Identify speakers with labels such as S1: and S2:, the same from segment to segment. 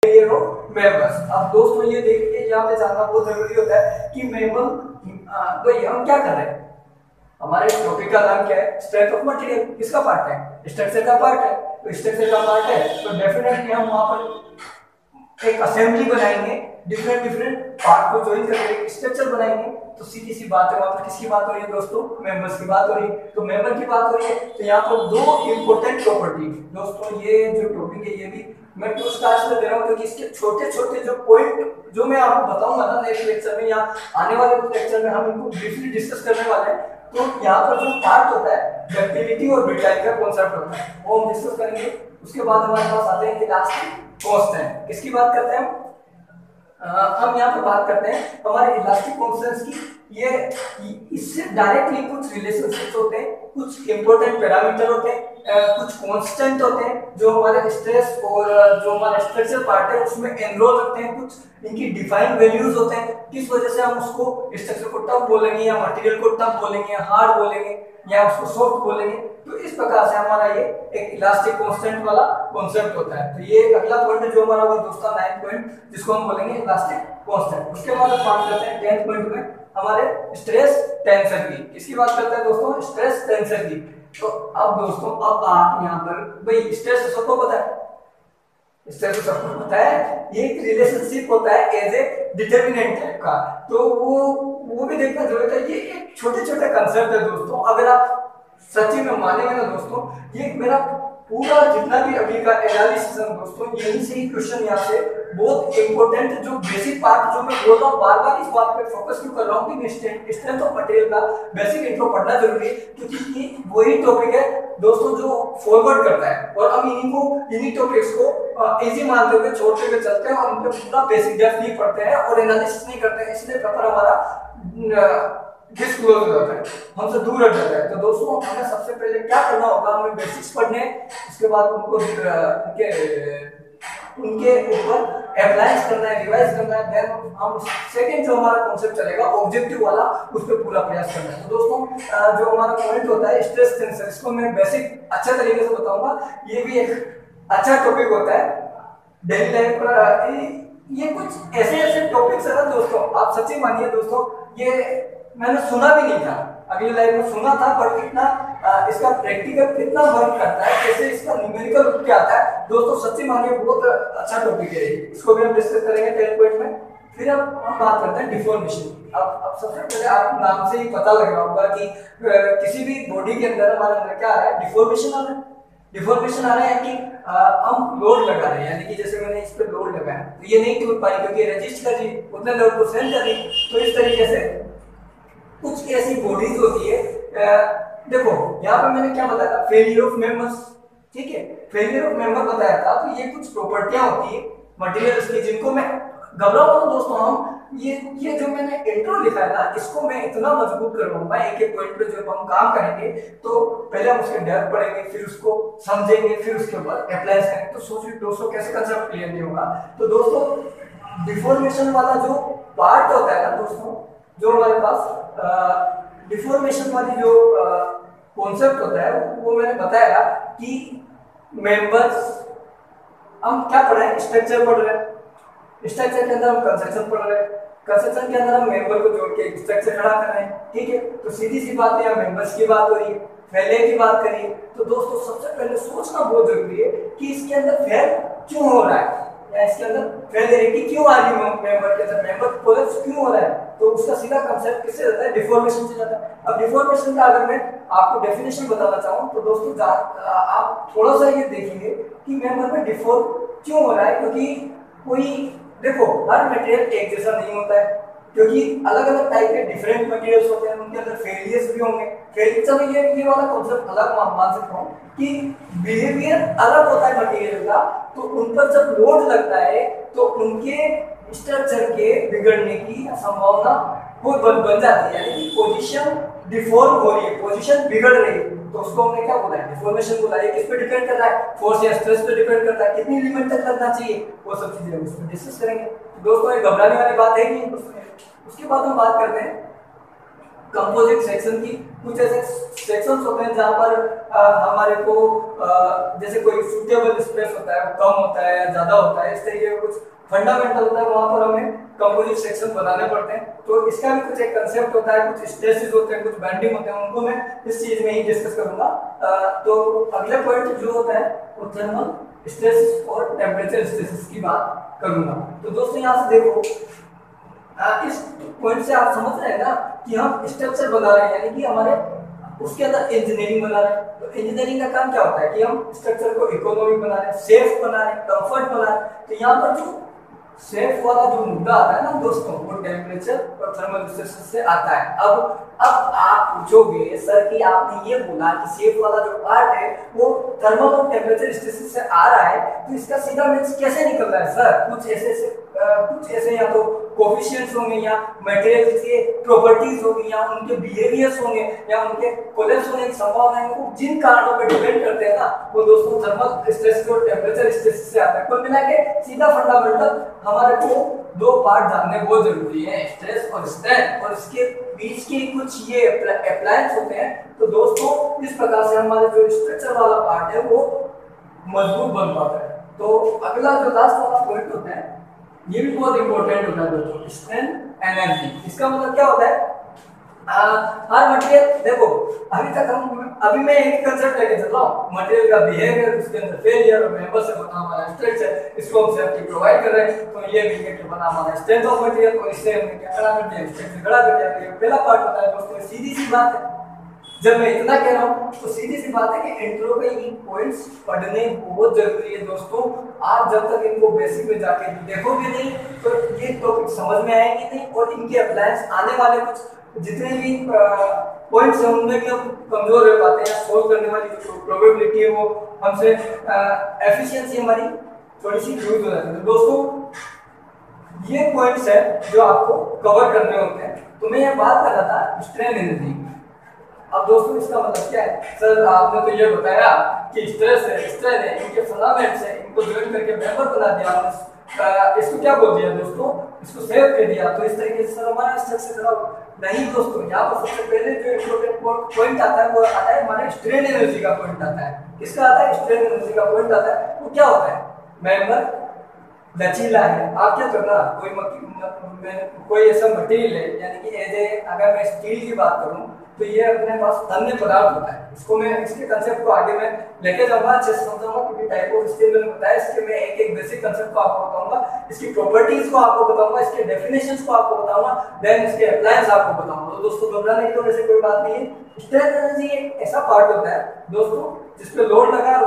S1: ये रो मेंबर्स। अब दोस्तों ये देखिए यहाँ पे जानना बहुत जरूरी होता है कि मेंबर भाई हम क्या कर रहे हैं। हमारे टॉपिक का नाम क्या है, स्ट्रेंथ ऑफ मटेरियल। किसका पार्ट है, स्ट्रक्चर का पार्ट है। तो स्ट्रक्चर का पार्ट है तो डेफिनेटली हम वहां पर एक असेंबली बनाएंगे, डिफरेंट डिफरेंट पार्ट को ज्वाइन करके एक स्ट्रक्चर बनाएंगे। तो सीधी सी बात है, वहां पर किसकी बात हो रही है दोस्तों, मेंबर्स की बात हो रही है। तो मेंबर की बात हो रही है तो यहाँ पर दो इंपॉर्टेंट प्रॉपर्टी दोस्तों, ये जो टॉपिक है ये भी मैं क्यों स्टार्ट में दे रहा हूँ क्योंकि इसके छोटे छोटे जो पॉइंट जो मैं आपको बताऊंगा ना नेक्स्ट लेक्चर में या आने वाले लेक्चर में हम इनको ब्रीफली डिस्कस करने वाले हैं। तो यहाँ पर जो पार्ट होता है डक्टिलिटी और ब्रिटाइल का कॉन्सेप्ट होता है वो हम डिस्कस करेंगे। उसके बाद हमारे पास आते हैं इलास्टिक कांस्टेंट। किसकी बात करते हैं हम यहाँ पे बात करते हैं हमारे इलास्टिक कांस्टेंट्स की। ये इससे डायरेक्टली कुछ रिलेशनशिप्स होते हैं, कुछ इंपॉर्टेंट पैरामीटर होते हैं, कुछ कांस्टेंट होते हैं जो हमारे स्ट्रेस और जो हमारा स्ट्रक्चर पार्ट है उसमें एनरोल रखते हैं। कुछ इनकी डिफाइंड वैल्यूज होते हैं, किस वजह से हम उसको स्ट्रक्चर को टफ बोलेंगे या मटेरियल को टफ बोलेंगे या हार्ड बोलेंगे या उसको सॉफ्ट बोलेंगे। तो इस प्रकार से हमारा ये एक इलास्टिक कांस्टेंट वाला कॉन्सेप्ट होता है। तो ये अगला पॉइंट जो हमारा वो दोस्तों 9th पॉइंट जिसको हम बोलेंगे इलास्टिक कांस्टेंट। उसके बाद हम बात करते हैं 10th पॉइंट में हमारे स्ट्रेस टेंशन की। किसकी बात करते हैं दोस्तों, स्ट्रेस टेंशन की। तो अब दोस्तों अब आप यहाँ पर भाई स्ट्रेस तो सबको पता है, स्ट्रेस तो सबको पता है, ये एक रिलेशनशिप होता है एज ए डिटर्मिनेंट टाइप का। तो वो भी देखना जरूरत है। ये एक छोटे छोटे कंसेप्ट है दोस्तों, अगर आप सच्ची में मानेंगे ना दोस्तों, ये मेरा पूरा जितना भी अभी का एनालिसिस है दोस्तों, यही से ही क्वेश्चन यहाँ से बहुत इंपॉर्टेंट जो बेसिक पार्ट जो मैं बोल रहा हूँ बार बार इस बात पे फोकस क्यों कर रहा हूँ कि स्ट्रेंथ ऑफ मटेरियल का बेसिक इंट्रो पढ़ना जरूरी है क्योंकि ये वही टॉपिक है दोस्तों जो फॉरवर्ड करता है। और हम इन्हीं टॉपिक्स को इजी मानते हुए छोड़ते हुए चलते हैं और उन पे पूरा बेसिक डेप्थ नहीं पढ़ते हैं और एनालिसिस नहीं करते हैं, इसलिए पेपर हमारा डिस्क्लोज हो जाता है, हमसे दूर हट जाता है। तो दोस्तों हमें सबसे पहले क्या करना होगा, हमें बेसिक्स पढ़ने, उसके बाद उनको उनके ऊपर अप्लाइज करना है, रिवाइज करना है। देन हम सेकंड जो हमारा कॉन्सेप्ट चलेगा ऑब्जेक्टिव वाला, उस पर पूरा प्रयास करना है। तो दोस्तों जो हमारा पॉइंट होता है स्ट्रेस टेंशन, इसको मैं बेसिक अच्छे तरीके से बताऊंगा। ये भी एक अच्छा टॉपिक होता है डेली लाइफ पर। ये कुछ ऐसे ऐसे टॉपिक्स है ना दोस्तों, आप सच्ची मानिए दोस्तों, ये मैंने सुना भी नहीं था, अगली लाइफ में सुना था, पर कितना इसका प्रैक्टिकल कितना वर्क करता है, कैसे इसका न्यूमेरिकल रूप क्या आता है दोस्तों, सच्ची मानिए बहुत अच्छा टॉपिक है। इसको भी हम डिस्कस करेंगे 10 पॉइंट में। फिर अब हम बात करते हैं डिफॉर्मेशन। अब सबसे पहले आप नाम से ही पता लग रहा होगा कि किसी भी बॉडी के अंदर हमारे अंदर क्या आ रहा है, डिफॉर्मेशन आ रहा है। डिफॉर्मेशन आ रहा है कि हम लोड लगा रहे हैं, यानी कि जैसे मैंने इस पे लोड लगाया तो ये नहीं टूट पाई क्योंकि रेजिस्ट कर रही, उतने लोड को सहन कर रही। तो इस तरीके से कुछ ऐसी बॉडीज होती है, देखो यहाँ पे मैंने क्या बताया था, फेलियर ऑफ मेंबर्स, ठीक है, फेलियर ऑफ मेंबर बताया था। तो ये कुछ प्रॉपर्टियां होती है मटेरियल्स की जिनको मैं घबराऊंगा दोस्तों, हम ये जो मैंने इंट्रो लिखा है ना, इसको मैं इतना मजबूत करवाऊंगा एक एक पॉइंट पे जो हम काम करेंगे। तो पहले हम उसके डेप्थ पढ़ेंगे, फिर उसको समझेंगे, फिर उसके ऊपर अप्लाई करेंगे। तो सोचिए दोस्तों कैसे कंसेप्ट क्लियर नहीं होगा। तो दोस्तों डिफॉर्मेशन वाला जो पार्ट होता है ना दोस्तों, जो हमारे पास डिफॉर्मेशन वाली जो कॉन्सेप्ट होता है वो मैंने बताया कि मेंबर्स हम क्या पढ़ रहे हैं, स्ट्रक्चर पढ़ रहे हैं, स्ट्रक्चर के अंदर हम कंस्ट्रक्शन पढ़ रहे हैं, कंस्ट्रक्शन के अंदर हम मेंबर को जोड़ के स्ट्रक्चर खड़ा कर रहे हैं, ठीक है। तो सीधी सी बात है, मेंबर्स की बात हो रही है, फेलियर की बात करिए। तो दोस्तों सबसे पहले सोचना बहुत जरूरी है कि इसके अंदर फेल क्यों हो रहा है, इसके अंदर फेलियरिटी क्यों आ रही है, मेंबर के अंदर मेंबर कोलैप्स क्यों हो रहा है। तो उसका सीधा कांसेप्ट किससे जाता है, डिफॉर्मेशन से जाता है। अब डिफॉर्मेशन का अगर मैं आपको डेफिनेशन बताना चाहूं तो दोस्तों आप थोड़ा सा ये देखेंगे कि मेंबर में डिफॉर्म क्यों हो रहा है, क्योंकि कोई देखो हर मटेरियल एक जैसा नहीं होता है, क्योंकि अलग अलग टाइप के डिफरेंट मटेरियल्स होते हैं, उनके अंदर फेलियर्स भी होंगे। चलो ये वाला कॉन्सेप्ट अलग मान सकता हूँ कि बिहेवियर अलग होता है मटेरियल का, तो उन पर जब लोड लगता है तो उनके स्ट्रक्चर के बिगड़ने की संभावना बहुत बन जाती है, यानी कि पोजीशन डिफॉर्म हो रही है, पोजीशन बिगड़ रही है। तो उसको हमने क्या बोला है, डिफॉर्मेशन बोला है। किस पे डिपेंड कर रहा है, फोर्स या स्ट्रेस पे डिपेंड करता है, कितनी लिमिट तक लगना चाहिए, वो सब चीजें हम इसमें डिस्कस करेंगे। दोस्तों ये घबराने वाली बात है नहीं। उसके बाद हम बात करते हैं कंपोजिट सेक्शन की कुछ ऐसे सेक्शंस होते हैं जहाँ पर हमारे को जैसे कोई सूटेबल स्पेस होता है वो कम होता है या ज्यादा होता है, इस तरीके का कुछ फंडामेंटल होता है, वहां पर हमें कंपोजिट सेक्शन बनाने पड़ते हैं। तो इसका भी कुछ एक कंसेप्ट होता है, कुछ स्ट्रेसेस होते हैं, कुछ बेंडिंग होते हैं, उनको मैं इस चीज में ही डिस्कस करूंगा। तो अगला पॉइंट जो होता है वो थर्मल स्ट्रेस और टेम्परेचर स्ट्रेसेस की बात करूंगा। तो दोस्तों यहाँ से देखो, इस पॉइंट से आप समझ रहे हैं ना कि हम स्ट्रक्चर बना रहे हैं, यानी कि हमारे उसके अंदर इंजीनियरिंग बना रहे हैं। तो इंजीनियरिंग का काम क्या होता है कि हम स्ट्रक्चर को इकोनॉमिक बना रहे हैं, सेफ बना रहे हैं, कंफर्ट बना रहे हैं। तो यहाँ पर जो सेफ वाला जो मुद्दा आता है ना दोस्तों, वो टेम्परेचर और थर्मल स्ट्रेसेस से आता है। अब आप पूछोगे सर कि आपने ये बोला कि सेफ वाला जो पार्ट है वो थर्मल और टेम्परेचर स्ट्रेसेस से आ रहा है, तो इसका सीधा मीन्स कैसे निकल रहा है सर? कुछ ऐसे या तो कोफिशिएंट्स होंगे या मटेरियल की प्रॉपर्टीज होंगी या उनके बिहेवियर्स होंगे या उनके कोलैप्स होने की संभावना है, वो जिन कारणों पर डिपेंड करते हैं ना, वो दोस्तों थर्मल स्ट्रेस और टेम्परेचर स्ट्रेस से आता है। कुल मिला के सीधा फंडामेंटल हमारे को दो पार्ट जानने बहुत जरूरी है, स्ट्रेस और स्ट्रेन, और इसके बीच के कुछ ये अप्लायंस होते हैं। तो दोस्तों इस प्रकार से हमारे जो स्ट्रक्चर वाला पार्ट है वो मजबूत बन पाता है। तो अगला जो लास्ट वाला पॉइंट होता है ये भी बहुत इंपॉर्टेंट होता है दोस्तों, स्ट्रेंथ एनर्जी। इसका मतलब क्या होता है? हर मटेरियल देखो, अभी मैं एक कंसेप्ट लेके चल रहा हूँ, मटेरियल का बिहेवियर, उसके अंदर फेलियर और मेंबर से बना हमारा स्ट्रक्चर, इसको हम सेफ्टी प्रोवाइड कर रहे हैं। तो ये मिलकर के बना हमारा स्ट्रेंथ ऑफ मटेरियल, और इससे हमने क्या खड़ा कर दिया, स्ट्रक्चर खड़ा कर दिया। तो ये पहला पार्ट होता है दोस्तों, सीधी सी बात है। जब मैं इतना कह रहा हूँ तो सीधी सी बात है कि इंट्रो पे इन पॉइंट्स पढ़ने बहुत जरूरी है दोस्तों। आप जब तक इनको बेसिक में जाके देखोगे नहीं तो ये टॉपिक समझ में आएंगे नहीं, और इनके अप्लायंस आने वाले कुछ जितने भी पॉइंट्स हैं उनमें भी हम कमजोर रह पाते हैं। सोल्व करने वाली जो प्रोबेबिलिटी है वो हमसे, एफिशिएंसी हमारी थोड़ी सी लूज हो जाती है। तो दोस्तों ये पॉइंट्स है जो आपको कवर करने होते हैं। तो मैं ये बात कर रहा था स्ट्रेन एनर्जी। अब दोस्तों इसका मतलब क्या है? सर आपने तो ये बताया कि स्ट्रेस है, स्ट्रेन है, इनके फंडामेंट्स है, इनको ज्वाइन करके मेंबर बना दिया आपने, इसको क्या बोल दिया दोस्तों? इसको सेव कर दिया। तो इस तरीके से सर हमारा स्ट्रक्चर खराब नहीं दोस्तों। यहाँ पर सबसे पहले जो इम्पोर्टेंट पॉइंट आता है वो आता है हमारे स्ट्रेन एनर्जी का पॉइंट आता है। किसका आता है? स्ट्रेन एनर्जी का पॉइंट आता है। वो क्या होता है? मेंबर लचीला है। आप क्या करना, कोई ऐसा मटेरियल है, यानी कि अगर मैं स्टील की बात करूं तो ये अपने पास तन्य पदार्थ होता है। इसको मैं इसके कंसेप्ट को आगे मैं लेके जाऊंगा, अच्छे से समझाऊंगा, क्योंकि टाइप ऑफ स्टील मैंने बताया, इसके मैं एक एक बेसिक कंसेप्ट को आपको बताऊंगा, इसकी प्रॉपर्टीज को आपको बताऊंगा, इसके डेफिनेशंस को आपको बताऊंगा, देन इसके अप्लायंस आपको बताऊंगा। तो दोस्तों घबराने की तो वैसे कोई बात नहीं है। स्ट्रेन एनर्जी एक ऐसा पार्ट होता है दोस्तों जिसपे लोड लगा और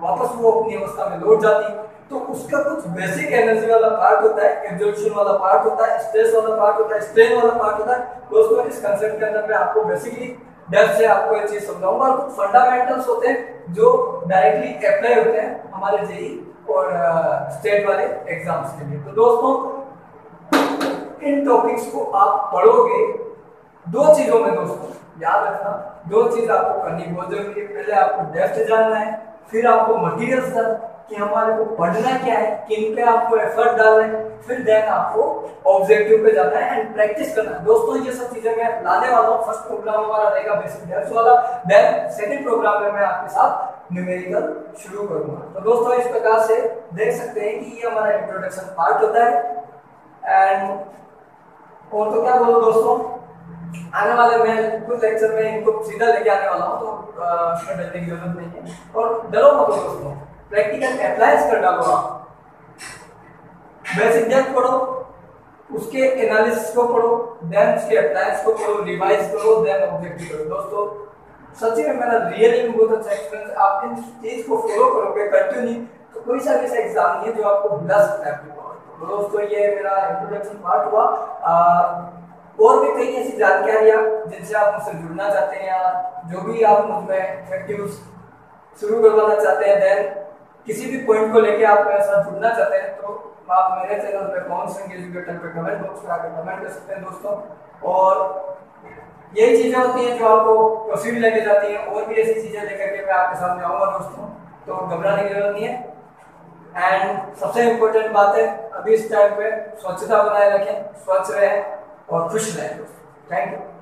S1: वापस वो अपनी अवस्था में लौट जाती है। तो उसका कुछ बेसिक एनर्जी वाला पार्ट होता है, एब्जॉर्प्शन वाला पार्ट होता है, स्ट्रेस वाला पार्ट होता है, स्ट्रेन वाला पार्ट होता है। दोस्तों इस कंसेप्ट के अंदर मैं आपको बेसिकली डेप्थ से आपको ये चीज समझाऊंगा, और कुछ फंडामेंटल्स होते हैं जो डायरेक्टली अप्लाई होते हैं हमारे जेई और स्टेट वाले एग्जाम्स के लिए। तो दोस्तों इन टॉपिक्स को आप पढ़ोगे दो चीजों में दोस्तों याद रखना, दो चीज आपको करनी बहुत जरूरी है। पहले आपको डेप्थ जानना है, फिर आपको मटेरियल्स कि हमारे को पढ़ना क्या है, किन पे आपको एफर्ट डालना है, फिर देन आपको ऑब्जेक्टिव पे जाना है एंड प्रैक्टिस करना है। दोस्तों ये सब चीजें मैं लाने वाला हूँ। फर्स्ट प्रोग्राम हमारा रहेगा बेसिक डेप्थ वाला, देन सेकंड प्रोग्राम में मैं आपके साथ न्यूमेरिकल शुरू करूंगा। तो दोस्तों इस प्रकार से देख सकते हैं कि ये हमारा इंट्रोडक्शन पार्ट होता है। एंड और तो क्या बोलो दोस्तों, आने वाले मैं कुछ लेक्चर में इनको सीधा लेके आने वाला हूँ, तो इसमें डरने की जरूरत नहीं है। और डरो मत दोस्तों, प्रैक्टिकल अप्लाइज कर डालो। आप बेसिक डेप्थ पढ़ो, उसके एनालिसिस को पढ़ो, देन उसके अप्लाइज को पढ़ो, रिवाइज करो, देन ऑब्जेक्टिव करो। दोस्तों सच्ची में मेरा रियली बहुत अच्छा एक्सपीरियंस। आप इन चीज को फॉलो करोगे कंटिन्यू तो कोई सा भी ऐसा एग्जाम नहीं है जो आपको भुला सकता है। तो दोस्तों ये मेरा इंट्रोडक्शन पार्ट हुआ। और भी कई ऐसी जानकारियां जिनसे आप मुझसे जुड़ना चाहते हैं या जो भी आप मुझमें एक्टिविटीज शुरू करवाना चाहते हैं, देन किसी भी पॉइंट को लेके आप मेरे साथ जुड़ना चाहते हैं, तो आप मेरे चैनल पे कौन से एजुकेटर पे कमेंट बॉक्स में आकर कमेंट कर सकते हैं दोस्तों। और यही चीजें होती हैं जो आपको प्रोसीड लेके जाती हैं। और भी ऐसी चीजें लेकर के मैं आपके सामने आऊंगा दोस्तों, तो घबराने की जरूरत नहीं है। एंड सबसे इम्पोर्टेंट बात है, अभी इस टाइम पे स्वच्छता बनाए रखें, स्वच्छ रहें और खुश रहें दोस्तों। Thank you.